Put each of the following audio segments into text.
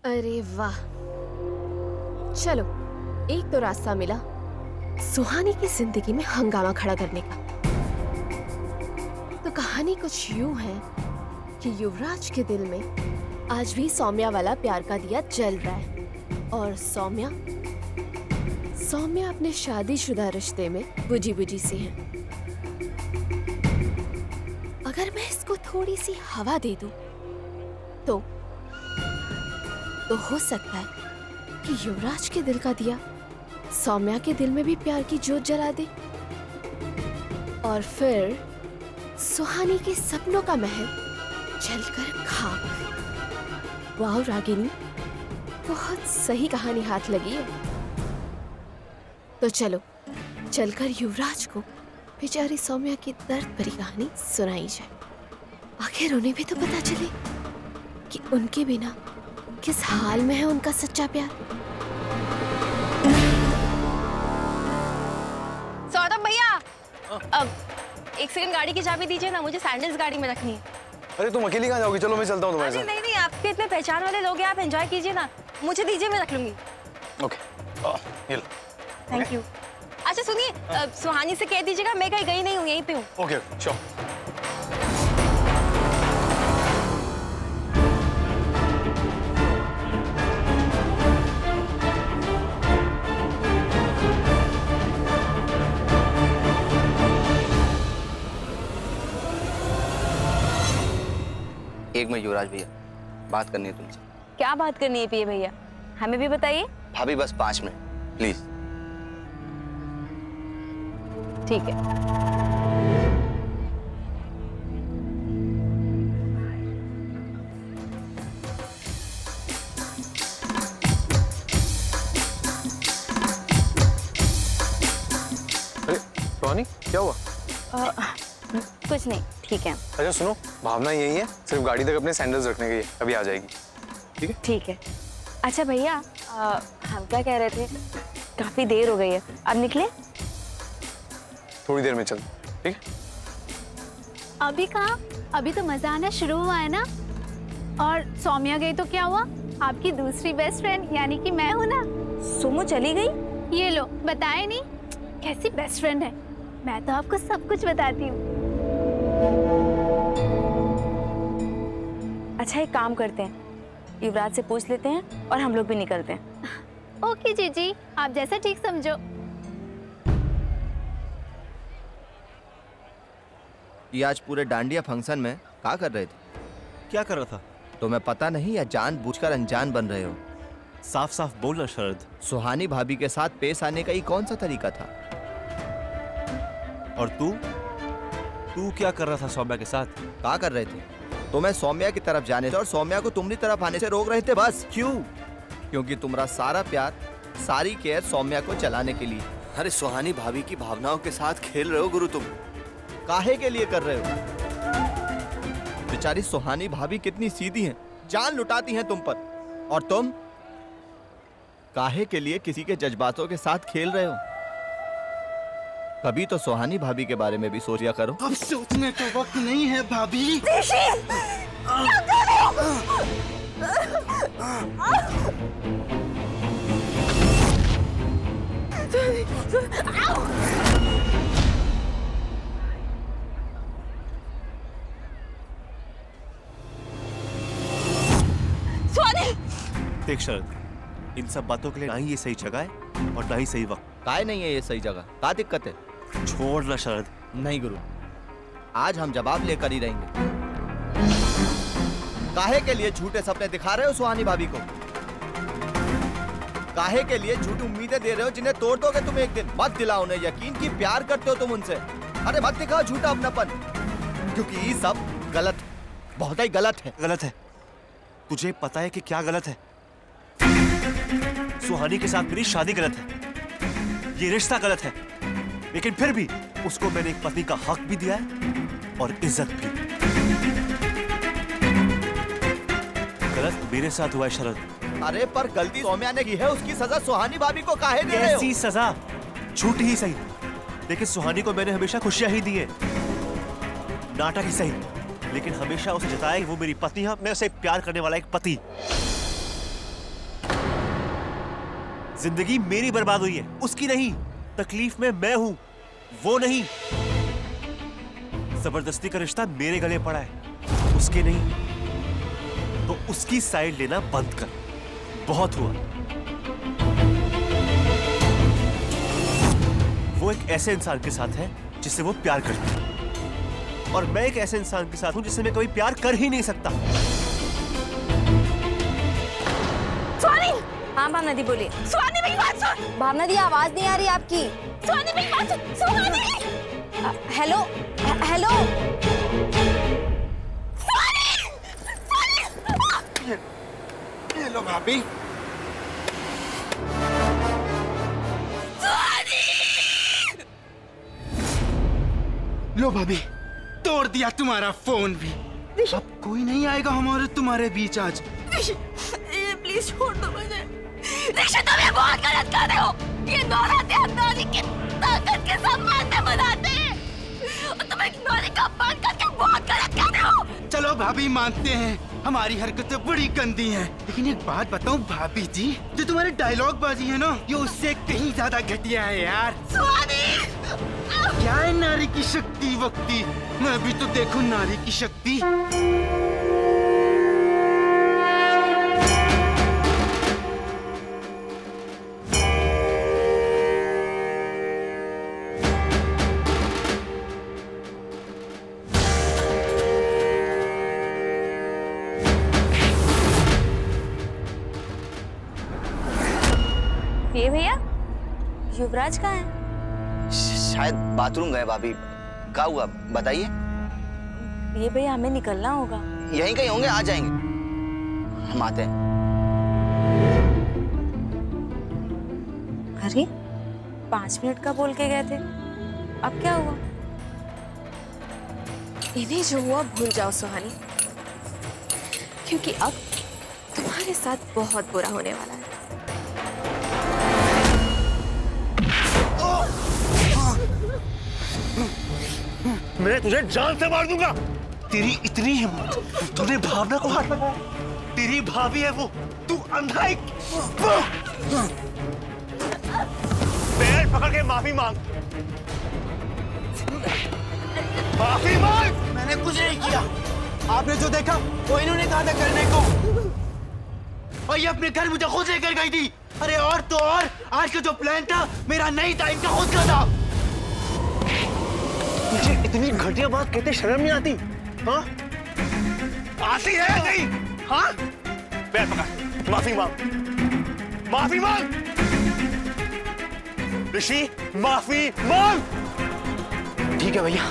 अरे वाह, चलो एक तो रास्ता मिला सुहानी की जिंदगी में हंगामा खड़ा करने का। तो कहानी कुछ यूं है कि युवराज के दिल में आज भी सौम्या वाला प्यार का दिया जल रहा है और सौम्या अपने शादीशुदा रिश्ते में बुझी बुझी सी है। अगर मैं इसको थोड़ी सी हवा दे दूं तो हो सकता है कि युवराज के दिल का दिया सौम्या के दिल में भी प्यार की जोत जला दे और फिर सुहानी के सपनों का महल जलकर खाक। वाह रागिनी, बहुत सही कहानी हाथ लगी है। तो चलो चलकर युवराज को बेचारी सौम्या की दर्द भरी कहानी सुनाई जाए। आखिर उन्हें भी तो पता चले कि उनके बिना किस हाल में है उनका सच्चा प्यार। सौरभ भैया, अब एक सेकंड गाड़ी की चाबी दीजिए ना, मुझे सैंडल्स गाड़ी में रखनी है। अरे तुम अकेली कहाँ जाओगी? चलो मैं चलता हूँ तुम्हारे साथ। नहीं नहीं, आपके इतने पहचान वाले लोग हैं, आप एंजॉय कीजिए ना, मुझे दीजिए, मैं रख लूंगी। ओके, ये लो। Thank you. अच्छा सुनिए, सुहानी से कह दीजिएगा मैं कहीं गई नहीं हूँ, यहीं पे हूँ। Okay, sure. एक मिनट युवराज भैया, बात करनी है तुमसे। क्या बात करनी है पिए भैया, हमें भी बताइए। भाभी बस 5 मिनट प्लीज। ठीक है। अरे सुहानी, क्या हुआ? कुछ नहीं, ठीक है। अच्छा सुनो, भावना यही है, सिर्फ गाड़ी तक अपने सैंडल्स रखने गई है, अभी आ जाएगी। ठीक है? ठीक है। अच्छा भैया, हम क्या कह रहे थे, काफी देर हो गई है, अब निकले? थोड़ी देर में चल। ठीक है? अभी कहाँ, अभी तो मजा आना शुरू हुआ है ना। और सौम्या गई तो क्या हुआ, आपकी दूसरी बेस्ट फ्रेंड यानी कि मैं हूँ ना। सुमो चली गई? ये लो, बताए नहीं कैसी बेस्ट फ्रेंड है, मैं तो आपको सब कुछ बताती हूँ। अच्छा एक काम करते हैं, युवराज से पूछ लेते हैं और हम लोग भी निकलते हैं। ओके जीजी, आप जैसा ठीक समझो। ये आज पूरे डांडिया फंक्शन में क्या कर रहे थे? क्या कर रहा था? तुम्हें पता नहीं या जानबूझकर अनजान बन रहे हो? साफ साफ बोलना शरद। सुहानी भाभी के साथ पेश आने का ये कौन सा तरीका था? और तू क्या कर रहा था सौम्या के साथ? क्या कर रहे थे? तुम्हें सौम्या की तरफ जाने से और सौम्या को तुम्हारी तरफ आने से रोक रहे थे बस। क्यों? क्योंकि तुम्हारा सारा प्यार, सारी केयर सौम्या को चलाने के लिए। अरे सुहानी भाभी की भावनाओं के साथ खेल रहे हो गुरु तुम। काहे के लिए कर रहे हो? बेचारी सुहानी भाभी कितनी सीधी हैं, जान लुटाती हैं तुम पर, और तुम काहे के लिए किसी के जज्बातों के साथ खेल रहे हो? कभी तो सुहानी भाभी के बारे में भी सोचा करो। अब सोचने का वक्त नहीं है भाभी। देख शरद, इन सब बातों के लिए ना ही ये सही जगह है और ना ही सही वक्त। काहे नहीं है ये सही जगह? क्या दिक्कत है? छोड़ ना शरद। नहीं गुरु, आज हम जवाब लेकर ही रहेंगे। काहे के लिए झूठे सपने दिखा रहे हो सुहानी भाभी को? काहे के लिए झूठी उम्मीदें दे रहे हो जिन्हें तोड़ दोगे तुम एक दिन? मत दिलाओ उन्हें यकीन कि प्यार करते हो तुम उनसे। अरे मत दिखाओ झूठा अपनापन, क्योंकि ये सब गलत, बहुत ही गलत है। गलत है? तुझे पता है कि क्या गलत है? सुहानी के साथ मेरी शादी गलत है, ये रिश्ता गलत है, लेकिन फिर भी उसको मैंने एक पति का हक भी दिया है और इज्जत भी। गलत मेरे साथ हुआ है शरद। अरे पर गलती सौम्या ने की है, उसकी सजा सुहानी भाभी को काहे दे रहे हो? कैसी सजा? झूठी ही सही, लेकिन सुहानी को मैंने हमेशा खुशियां ही दी है। नाटक ही सही, लेकिन हमेशा उसे जताया कि वो मेरी पत्नी है, मैं उसे प्यार करने वाला एक पति। जिंदगी मेरी बर्बाद हुई है, उसकी नहीं। तकलीफ में मैं हूं, वो नहीं। जबरदस्ती का रिश्ता मेरे गले पड़ा है, उसके नहीं। तो उसकी साइड लेना बंद कर, बहुत हुआ। वो एक ऐसे इंसान के साथ है जिससे वो प्यार करती है, और मैं एक ऐसे इंसान के साथ हूं जिससे मैं कभी प्यार कर ही नहीं सकता। स्वानी! हाँ भावना दी बोलिए। स्वानी मेरी बात सुन। भावना दी आवाज नहीं आ रही आपकी। स्वानी मेरी बात सुन। स्वानी! Hello hello. ये लो भाभी। लो भाभी, तोड़ दिया तुम्हारा फोन भी। अब कोई नहीं आएगा हमारे तुम्हारे बीच आज। प्लीज छोड़ दो मुझे। रिक्शा, तुम ये बहुत गलत कर रहे हो। ये दोहराते अंदाजी की ताकत के सम्मान में बनाते हैं, और तुम एक नारी का अपमान करके बहुत गलत कर रहे हो। चलो भाभी, मानते हैं हमारी हरकतें बड़ी गंदी हैं, लेकिन एक बात बताऊं भाभी जी, जो तुम्हारे डायलॉग बाजी है ना, ये उससे कहीं ज्यादा घटिया है यार। क्या है नारी की शक्ति वक्ति? मैं भी तो देखूं नारी की शक्ति। ये भैया, युवराज कहाँ है? शायद बाथरूम गए भाभी। क्या हुआ बताइए। ये भैया, हमें निकलना होगा। यहीं कहीं होंगे, आ जाएंगे, हम आते हैं। अरे 5 मिनट का बोल के गए थे, अब क्या हुआ? इन्हें जो हुआ भूल जाओ सुहानी, क्योंकि अब तुम्हारे साथ बहुत बुरा होने वाला है। मैं तुझे जान से मार दूंगा। तेरी इतनी हिम्मत, तूने भावना को हाथ लगाया। तेरी भाभी है वो, तू अंधा है। पैर पकड़ के माफी मांग। माफी मांग। मैंने कुछ नहीं किया। आपने जो देखा वो इन्होंने कहा था करने को, और ये अपने घर मुझे खुद लेकर गई थी। अरे और तो और, आज का जो प्लान था मेरा नहीं था, इनका खुद का था। मुझे इतनी घटिया बात कहते शर्म नहीं आती? हाँ? आती है नहीं? हाँ? पैर पकड़, माफी मांग, माफी मांग। ऋषि, माफी मांग। ठीक है भैया,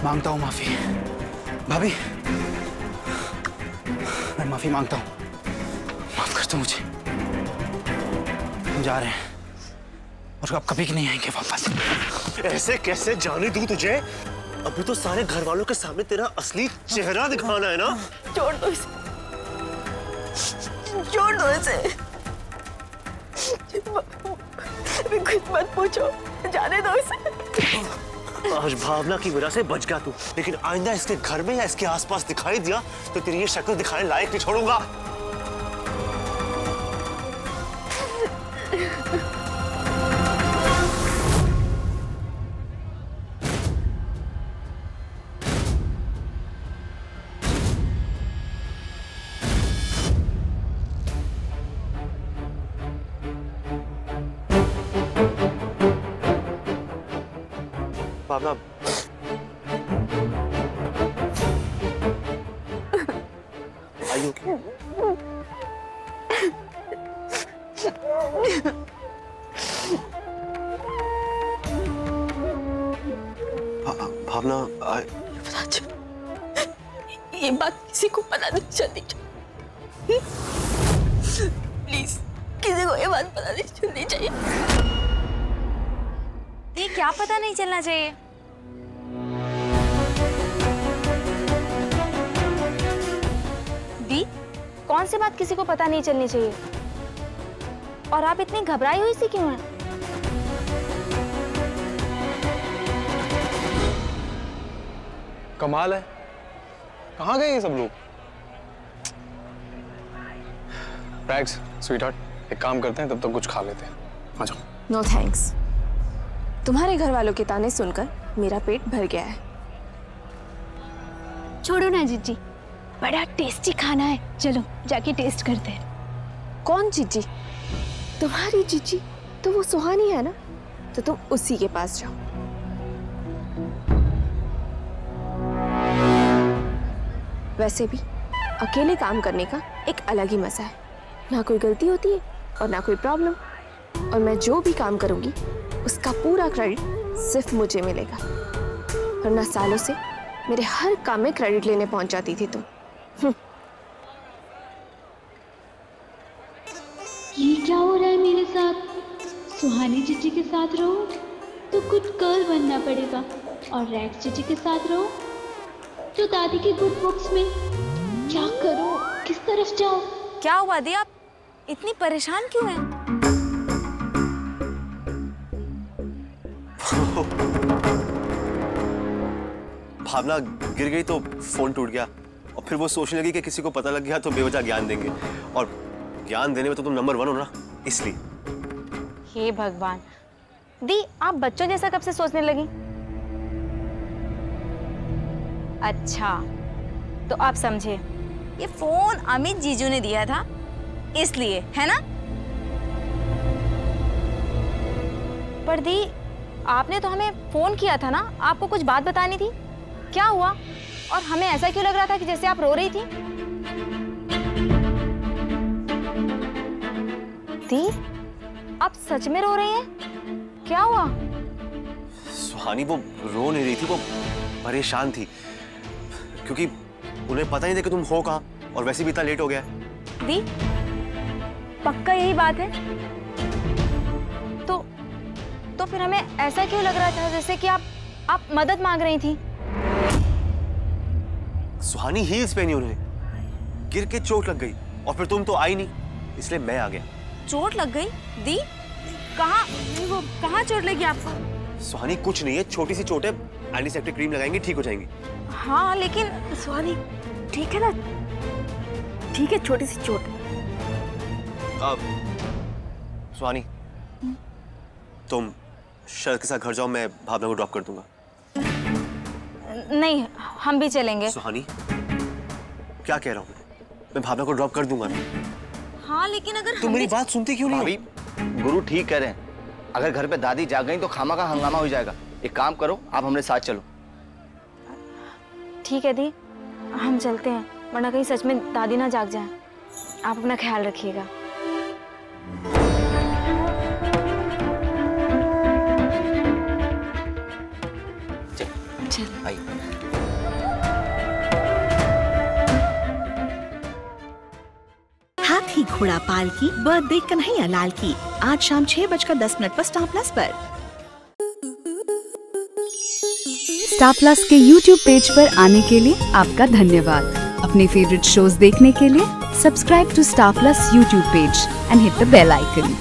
मांगता हूँ माफी। भाभी, मैं माफी मांगता हूँ, माफ कर दो मुझे। हम जा रहे हैं और अब कभी नहीं आएंगे वापस। ऐसे कैसे जाने दूं तुझे? अभी तो सारे घर वालों के सामने तेरा असली चेहरा दिखाना है ना? छोड़ दो इसे, छोड़ दो इसे। कुछ मत पूछो, जाने दो इसे। आज भावना की वजह से बच गया तू, लेकिन आइंदा इसके घर में या इसके आसपास दिखाई दिया तो तेरी ये शक्ल दिखाने लायक नहीं छोड़ूंगा। भावना, आयु भावना, ये बात किसी को पता नहीं चलनी चाहिए। प्लीज, किसी को ये बात पता नहीं चलनी चाहिए। ये क्या पता नहीं चलना चाहिए? दी, कौन सी बात किसी को पता नहीं चलनी चाहिए? और आप इतनी घबराई हुई सी क्यों हैं? कमाल है, कहाँ गए ये सब लोग? Rags, sweetheart, एक काम करते हैं, तब तक कुछ खा लेते हैं। आ जाओ। नो थैंक्स, तुम्हारे घर वालों के ताने सुनकर मेरा पेट भर गया है। छोड़ो ना जीजी, बड़ा टेस्टी खाना है, चलो जाके टेस्ट करते हैं। कौन जीजी? तुम्हारी जीजी तो वो सुहानी है ना, तो तुम उसी के पास जाओ। वैसे भी अकेले काम करने का एक अलग ही मजा है, ना कोई गलती होती है और ना कोई प्रॉब्लम, और मैं जो भी काम करूंगी उसका पूरा क्रेडिट सिर्फ मुझे मिलेगा, वरना सालों से मेरे हर काम में क्रेडिट लेने पहुंच जाती थी तुम। ये क्या हो रहा है मेरे साथ? सुहानी जीजी के साथ रहो तो गुड गर्ल बनना पड़ेगा, और रैक्स जीजी के साथ रहो तो दादी के गुड बुक्स में। क्या करूं, किस तरफ जाऊं? क्या हुआ दी, आप इतनी परेशान क्यों हैं? भावना गिर गई तो फोन टूट गया, और फिर वो सोचने लगी कि किसी को पता लग गया तो बेवजह ज्ञान देंगे, और ज्ञान देने में तो तुम नंबर 1 हो ना, इसलिए। हे भगवान दी, आप बच्चों जैसा कब से सोचने लगी? अच्छा तो आप समझे, ये फोन अमित जीजू ने दिया था इसलिए, है ना? पर दी, आपने तो हमें फोन किया था ना, आपको कुछ बात बतानी थी, क्या हुआ? और हमें ऐसा क्यों लग रहा था कि जैसे आप रो रही थी? दी, आप सच में रो रही हैं? क्या हुआ? सुहानी वो रो नहीं रही थी, वो परेशान थी, क्योंकि उन्हें पता नहीं था कि तुम हो कहाँ, और वैसे भी इतना लेट हो गया है। दी, पक्का यही बात है? तो फिर हमें ऐसा क्यों लग रहा था जैसे कि आप मदद मांग रही थी? सुहानी हील्स पहनी उन्हें, गिर के चोट लग गई, और फिर तुम तो आई नहीं, इसलिए मैं आ गया। चोट लग गई? दी, कहाँ चोट लगी आपको? सुहानी कुछ नहीं है, छोटी सी चोट है, एंटीसेप्टिक क्रीम लगाएंगे ठीक हो जाएंगी। हाँ लेकिन सुहानी ठीक है ना? ठीक है, छोटी सी चोट। सुहानी, तुम शरद के साथ घर जाओ, मैं भावना को ड्रॉप कर दूंगा। नहीं, हम भी चलेंगे। सुहानी, क्या कह रहा हूँ मैं भावना को ड्रॉप कर दूंगा ना। हाँ लेकिन अगर तुम मेरी बात सुनती क्यों नहीं? भाभी, गुरु ठीक कह रहे हैं, अगर घर पे दादी जाग गई तो खामा का हंगामा हो जाएगा। एक काम करो, आप हमारे साथ चलो। ठीक है दी, हम चलते हैं, वरना कहीं सच में दादी ना जाग जाए। आप अपना ख्याल रखिएगा। चल आई। हाथी घोड़ा पाल की बर्थडे कन्हैया लाल की आज शाम 6:10 पर स्टार प्लस पर। स्टार प्लस के YouTube पेज पर आने के लिए आपका धन्यवाद। अपने फेवरेट शोज देखने के लिए subscribe to Star Plus YouTube page and hit the bell icon.